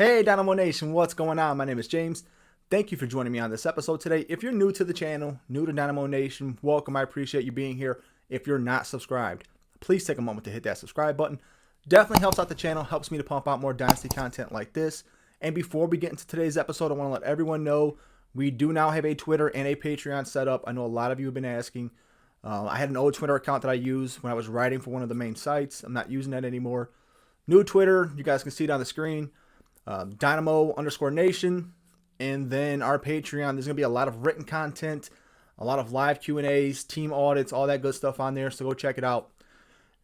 Hey Dynamo Nation, what's going on? My name is James. Thank you for joining me on this episode today. If you're new to the channel, new to Dynamo Nation, welcome. I appreciate you being here. If you're not subscribed, please take a moment to hit that subscribe button. Definitely helps out the channel, helps me to pump out more Dynasty content like this. And before we get into today's episode, I want to let everyone know we do now have a Twitter and a Patreon set up. I know a lot of you have been asking. I had an old Twitter account that I used when I was writing for one of the main sites. I'm not using that anymore. New Twitter, you guys can see it on the screen. Dynamo_Nation, and then our Patreon. There's going to be a lot of written content, a lot of live Q&As, team audits, all that good stuff on there, so go check it out.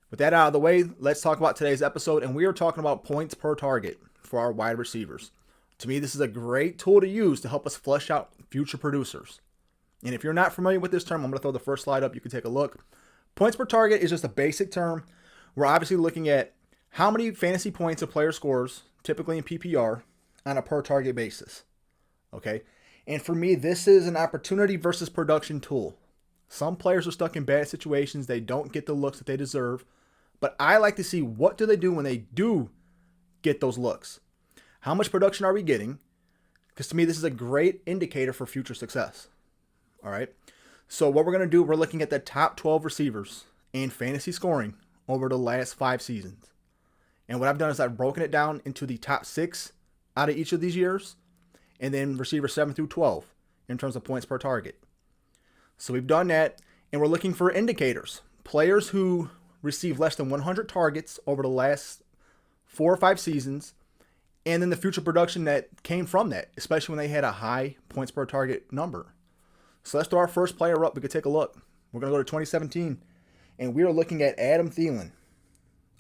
With that out of the way, let's talk about today's episode, and we are talking about points per target for our wide receivers. To me, this is a great tool to use to help us flesh out future producers. And if you're not familiar with this term, I'm going to throw the first slide up. You can take a look. Points per target is just a basic term. We're obviously looking at how many fantasy points a player scores, typically in PPR, on a per target basis. Okay? And for me, this is an opportunity versus production tool. Some players are stuck in bad situations. They don't get the looks that they deserve. But I like to see what do they do when they do get those looks. How much production are we getting? Because to me, this is a great indicator for future success. All right? So what we're going to do, we're looking at the top 12 receivers in fantasy scoring over the last 5 seasons. And what I've done is I've broken it down into the top 6 out of each of these years, and then receivers 7 through 12 in terms of points per target. So we've done that, and we're looking for indicators. Players who receive less than 100 targets over the last 4 or 5 seasons, and then the future production that came from that, especially when they had a high points per target number. So let's throw our first player up. We could take a look. We're going to go to 2017, and we are looking at Adam Thielen,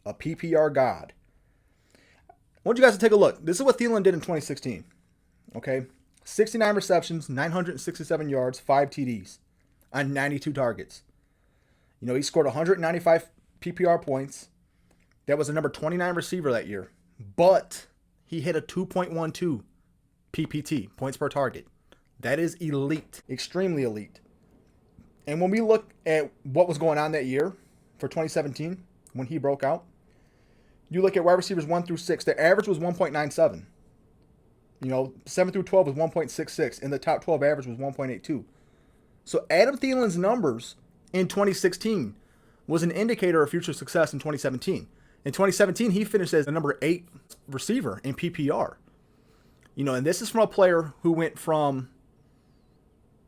a PPR god. I want you guys to take a look. This is what Thielen did in 2016. Okay? 69 receptions, 967 yards, 5 TDs on 92 targets. You know, he scored 195 PPR points. That was the number 29 receiver that year. But he hit a 2.12 PPT, points per target. That is elite, extremely elite. And when we look at what was going on that year for 2017, when he broke out, you look at wide receivers 1 through 6, their average was 1.97. You know, 7 through 12 was 1.66, and the top 12 average was 1.82. So Adam Thielen's numbers in 2016 was an indicator of future success in 2017. In 2017, he finished as the number 8 receiver in PPR. You know, and this is from a player who went from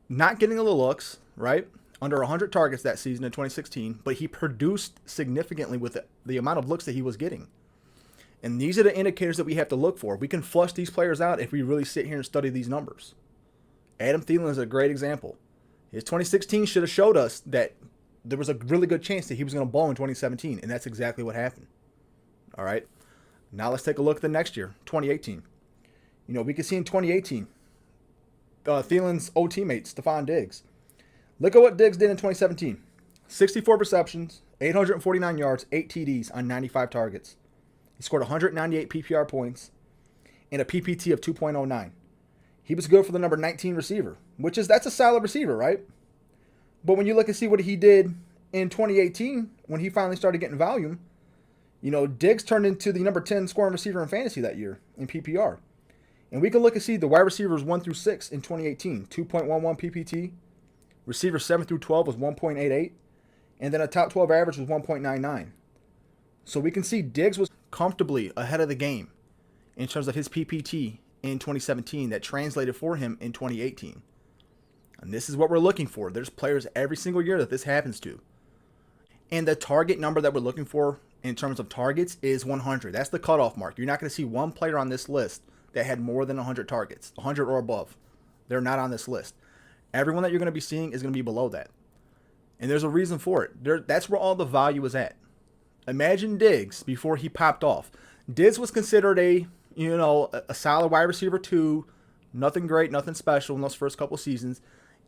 not getting the looks, right? Under 100 targets that season in 2016, but he produced significantly with the amount of looks that he was getting. And these are the indicators that we have to look for. We can flush these players out if we really sit here and study these numbers. Adam Thielen is a great example. His 2016 should have showed us that there was a really good chance that he was going to blow in 2017, and that's exactly what happened. All right. Now let's take a look at the next year, 2018. You know, we can see in 2018, Thielen's old teammate, Stephon Diggs. Look at what Diggs did in 2017. 64 receptions, 849 yards, 8 TDs on 95 targets. He scored 198 PPR points and a PPT of 2.09. He was good for the number 19 receiver, that's a solid receiver, right? But when you look and see what he did in 2018, when he finally started getting volume, you know, Diggs turned into the number 10 scoring receiver in fantasy that year in PPR. And we can look and see the wide receivers 1 through 6 in 2018, 2.11 PPT. Receivers 7 through 12 was 1.88, and then a top 12 average was 1.99. So we can see Diggs was comfortably ahead of the game in terms of his PPT in 2017 that translated for him in 2018. And this is what we're looking for. There's players every single year that this happens to. And the target number that we're looking for in terms of targets is 100. That's the cutoff mark. You're not going to see one player on this list that had more than 100 targets, 100 or above. They're not on this list. Everyone that you're going to be seeing is going to be below that. And there's a reason for it. That's where all the value is at. Imagine Diggs before he popped off. Diggs was considered a solid wide receiver 2. Nothing great, nothing special in those first couple seasons.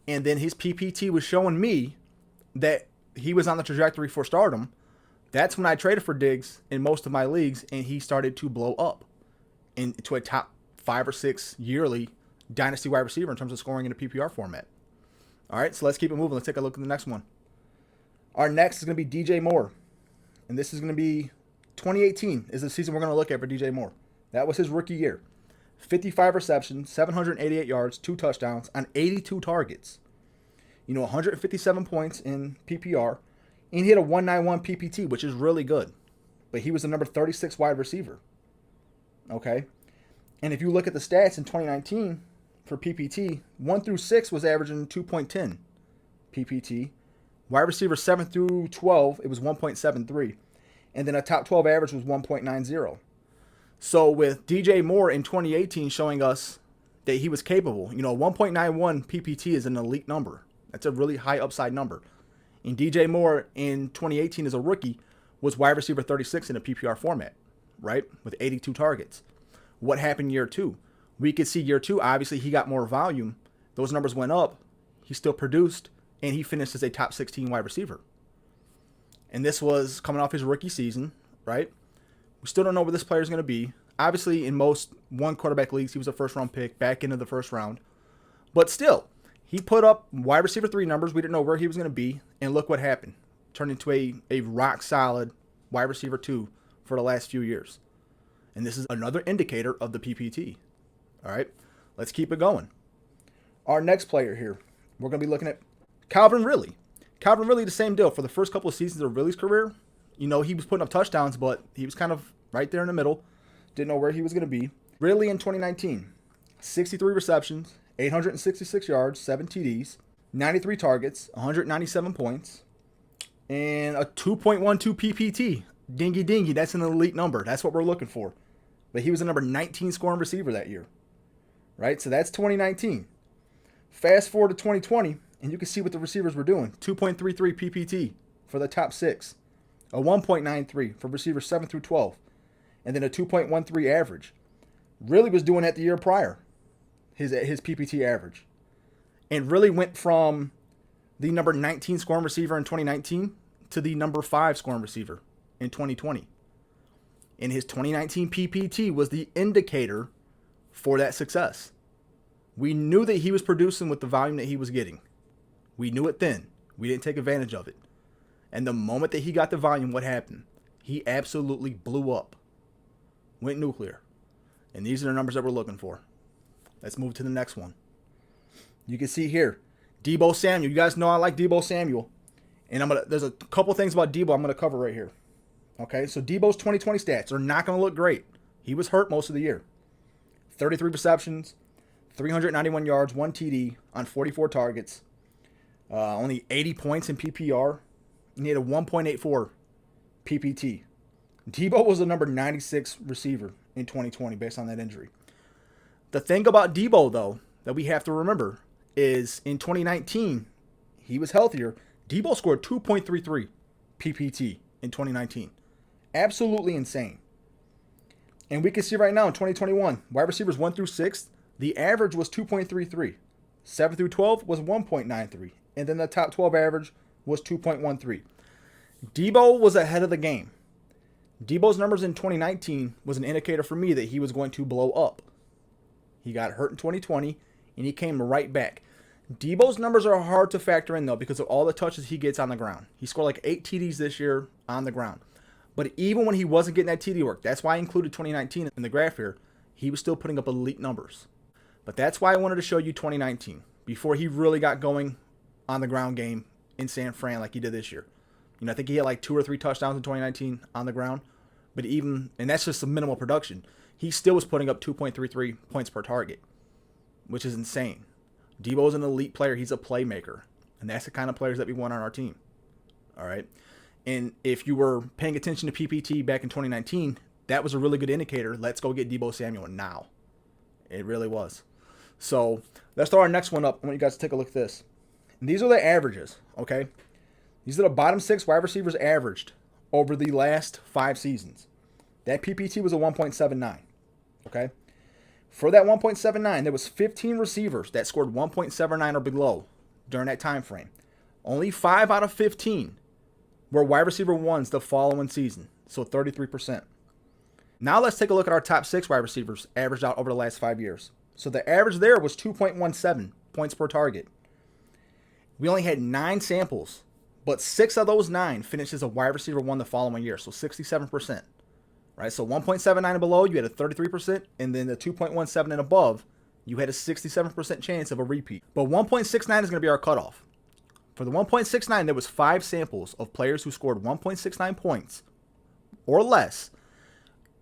And then his PPT was showing me that he was on the trajectory for stardom. That's when I traded for Diggs in most of my leagues, and he started to blow up into a top 5 or 6 yearly Dynasty wide receiver in terms of scoring in a PPR format. All right, so let's keep it moving. Let's take a look at the next one. Our next is going to be DJ Moore. And this is going to be 2018 is the season we're going to look at for DJ Moore. That was his rookie year. 55 receptions, 788 yards, 2 touchdowns on 82 targets. 157 points in PPR. And he had a 191 PPT, which is really good. But he was the number 36 wide receiver. Okay? And if you look at the stats in 2019 for PPT, 1 through 6 was averaging 2.10 PPT. Wide receiver 7 through 12, it was 1.73. And then a top 12 average was 1.90. So with DJ Moore in 2018 showing us that he was capable, 1.91 PPT is an elite number. That's a really high upside number. And DJ Moore in 2018 as a rookie was wide receiver 36 in a PPR format, right? With 82 targets. What happened year 2? We could see year 2, obviously he got more volume. Those numbers went up. He still produced, and he finished as a top 16 wide receiver. And this was coming off his rookie season, right? We still don't know where this player is going to be. Obviously, in most one quarterback leagues, he was a first-round pick, back into the first round. But still, he put up wide receiver 3 numbers. We didn't know where he was going to be. And look what happened. Turned into a rock-solid wide receiver 2 for the last few years. And this is another indicator of the PPT. All right, let's keep it going. Our next player here, we're going to be looking at Calvin Ridley. Calvin Ridley, the same deal. For the first couple of seasons of Ridley's career, he was putting up touchdowns, but he was kind of right there in the middle. Didn't know where he was going to be. Ridley in 2019, 63 receptions, 866 yards, 7 TDs, 93 targets, 197 points, and a 2.12 PPT. Dingy dingy, that's an elite number. That's what we're looking for. But he was the number 19 scoring receiver that year, right? So that's 2019. Fast forward to 2020, and you can see what the receivers were doing. 2.33 PPT for the top 6, a 1.93 for receivers 7 through 12, and then a 2.13 average. Really was doing that the year prior, his PPT average. And really went from the number 19 scoring receiver in 2019 to the number 5 scoring receiver in 2020. And his 2019 PPT was the indicator for that success. We knew that he was producing with the volume that he was getting. We knew it then. We didn't take advantage of it. And the moment that he got the volume, what happened? He absolutely blew up. Went nuclear. And these are the numbers that we're looking for. Let's move to the next one. You can see here, Deebo Samuel. You guys know I like Deebo Samuel. And there's a couple things about Deebo I'm going to cover right here. Okay, so Deebo's 2020 stats are not going to look great. He was hurt most of the year. 33 receptions, 391 yards, 1 TD on 44 targets. Only 80 points in PPR. And he had a 1.84 PPT. Deebo was the number 96 receiver in 2020 based on that injury. The thing about Deebo, though, that we have to remember is in 2019, he was healthier. Deebo scored 2.33 PPT in 2019. Absolutely insane. And we can see right now in 2021, wide receivers 1 through 6, the average was 2.33. 7 through 12 was 1.93. And then the top 12 average was 2.13. Deebo was ahead of the game. Deebo's numbers in 2019 was an indicator for me that he was going to blow up. He got hurt in 2020, and he came right back. Deebo's numbers are hard to factor in, though, because of all the touches he gets on the ground. He scored like 8 TDs this year on the ground. But even when he wasn't getting that TD work, that's why I included 2019 in the graph here, he was still putting up elite numbers. But that's why I wanted to show you 2019, before he really got going on the ground game in San Fran like he did this year. I think he had like 2 or 3 touchdowns in 2019 on the ground. But and that's just some minimal production, he still was putting up 2.33 points per target, which is insane. Deebo's an elite player. He's a playmaker. And that's the kind of players that we want on our team. All right. And if you were paying attention to PPT back in 2019, that was a really good indicator. Let's go get Deebo Samuel now. It really was. So let's throw our next one up. I want you guys to take a look at this. And these are the averages, okay? These are the bottom 6 wide receivers averaged over the last 5 seasons. That PPT was a 1.79, okay? For that 1.79, there was 15 receivers that scored 1.79 or below during that time frame. Only 5 out of 15 were wide receiver 1s the following season, so 33%. Now let's take a look at our top 6 wide receivers averaged out over the last 5 years. So the average there was 2.17 points per target. We only had 9 samples, but 6 of those 9 finished as a wide receiver 1 the following year, so 67%. right? So 1.79 and below, you had a 33%, and then the 2.17 and above, you had a 67% chance of a repeat. But 1.69 is going to be our cutoff. For the 1.69, there was 5 samples of players who scored 1.69 points or less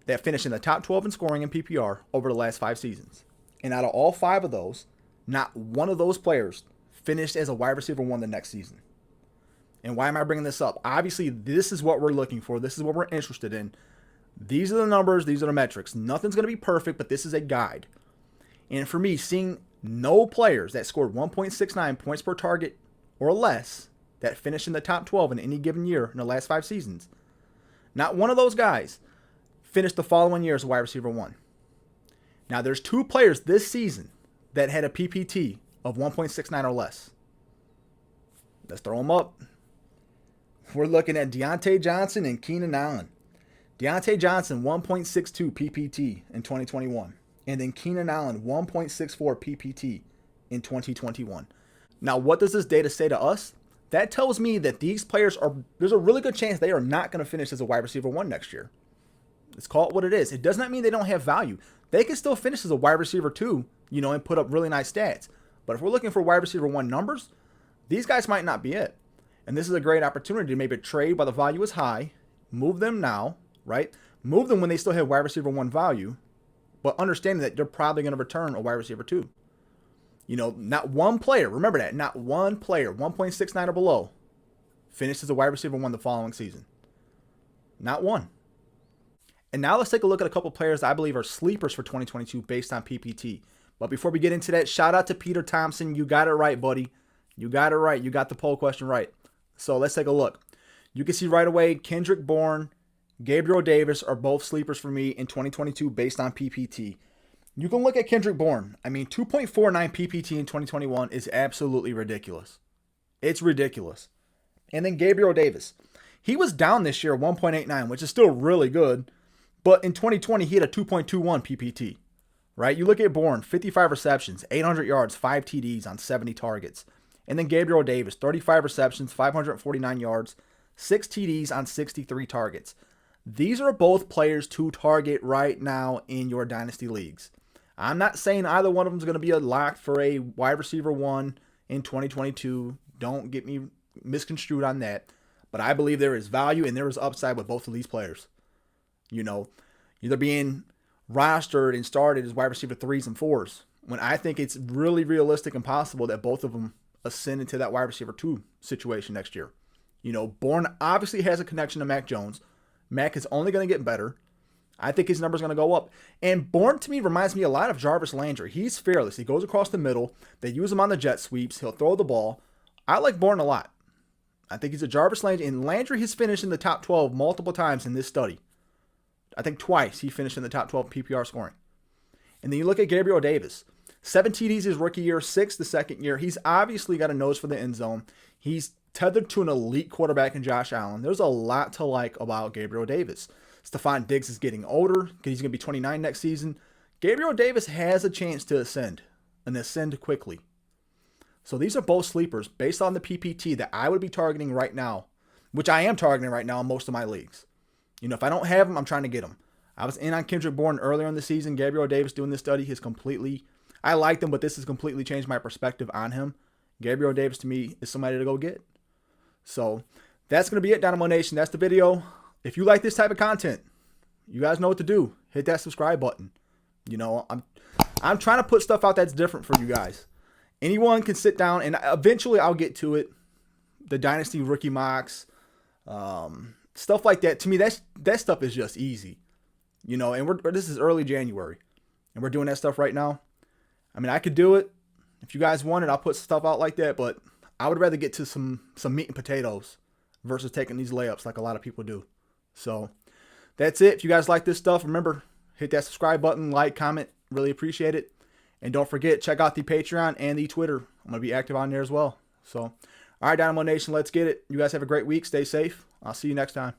that finished in the top 12 in scoring in PPR over the last 5 seasons. And out of all 5 of those, not one of those players finished as a wide receiver 1 the next season. And why am I bringing this up? Obviously, this is what we're looking for. This is what we're interested in. These are the numbers. These are the metrics. Nothing's going to be perfect, but this is a guide. And for me, seeing no players that scored 1.69 points per target or less that finished in the top 12 in any given year in the last 5 seasons, not one of those guys finished the following year as a wide receiver 1. Now, there's 2 players this season that had a PPT of 1.69 or less. Let's throw them up. We're looking at Deontay Johnson and Keenan Allen. Deontay Johnson, 1.62 PPT in 2021. And then Keenan Allen, 1.64 PPT in 2021. Now, what does this data say to us? That tells me that these players there's a really good chance they are not going to finish as a wide receiver 1 next year. Let's call it what it is. It does not mean they don't have value. They can still finish as a wide receiver 2, and put up really nice stats. But if we're looking for wide receiver 1 numbers, these guys might not be it. And this is a great opportunity to maybe trade while the value is high, move them now, right? Move them when they still have wide receiver 1 value, but understanding that they're probably going to return a wide receiver 2. Not one player, remember that, not one player, 1.69 or below, finished as a wide receiver 1 the following season. Not one. And now let's take a look at a couple players that I believe are sleepers for 2022 based on PPT. But before we get into that, shout out to Peter Thompson. You got it right, buddy. You got it right. You got the poll question right. So let's take a look. You can see right away, Kendrick Bourne, Gabriel Davis are both sleepers for me in 2022 based on PPT. You can look at Kendrick Bourne. 2.49 PPT in 2021 is absolutely ridiculous. It's ridiculous. And then Gabriel Davis. He was down this year, 1.89, which is still really good. But in 2020, he had a 2.21 PPT. Right? You look at Bourne, 55 receptions, 800 yards, 5 TDs on 70 targets. And then Gabriel Davis, 35 receptions, 549 yards, 6 TDs on 63 targets. These are both players to target right now in your dynasty leagues. I'm not saying either one of them is going to be a lock for a wide receiver 1 in 2022. Don't get me misconstrued on that. But I believe there is value and there is upside with both of these players. Either being rostered and started as wide receiver 3s and 4s, when I think it's really realistic and possible that both of them ascend into that wide receiver 2 situation next year. Bourne obviously has a connection to Mac Jones. Mac is only going to get better. I think his number's going to go up. And Bourne, to me, reminds me a lot of Jarvis Landry. He's fearless. He goes across the middle. They use him on the jet sweeps. He'll throw the ball. I like Bourne a lot. I think he's a Jarvis Landry. And Landry has finished in the top 12 multiple times in this study. I think twice he finished in the top 12 PPR scoring. And then you look at Gabriel Davis. 7 TDs his rookie year, 6 the second year. He's obviously got a nose for the end zone. He's tethered to an elite quarterback in Josh Allen. There's a lot to like about Gabriel Davis. Stephon Diggs is getting older because he's going to be 29 next season. Gabriel Davis has a chance to ascend and ascend quickly. So these are both sleepers based on the PPT that I would be targeting right now, which I am targeting right now in most of my leagues. If I don't have them, I'm trying to get them. I was in on Kendrick Bourne earlier in the season. Gabriel Davis doing this study has I liked him, but this has completely changed my perspective on him. Gabriel Davis, to me, is somebody to go get. So that's going to be it, Dynamo Nation. That's the video. If you like this type of content, you guys know what to do. Hit that subscribe button. I'm trying to put stuff out that's different for you guys. Anyone can sit down, and eventually I'll get to it. The Dynasty rookie mocks, stuff like that. To me, that stuff is just easy. And this is early January, and we're doing that stuff right now. I could do it. If you guys want it, I'll put stuff out like that, but I would rather get to some meat and potatoes versus taking these layups like a lot of people do. So that's it. If you guys like this stuff, remember, hit that subscribe button, like, comment. Really appreciate it. And don't forget, check out the Patreon and the Twitter. I'm going to be active on there as well. So, all right, Dynamo Nation, let's get it. You guys have a great week. Stay safe. I'll see you next time.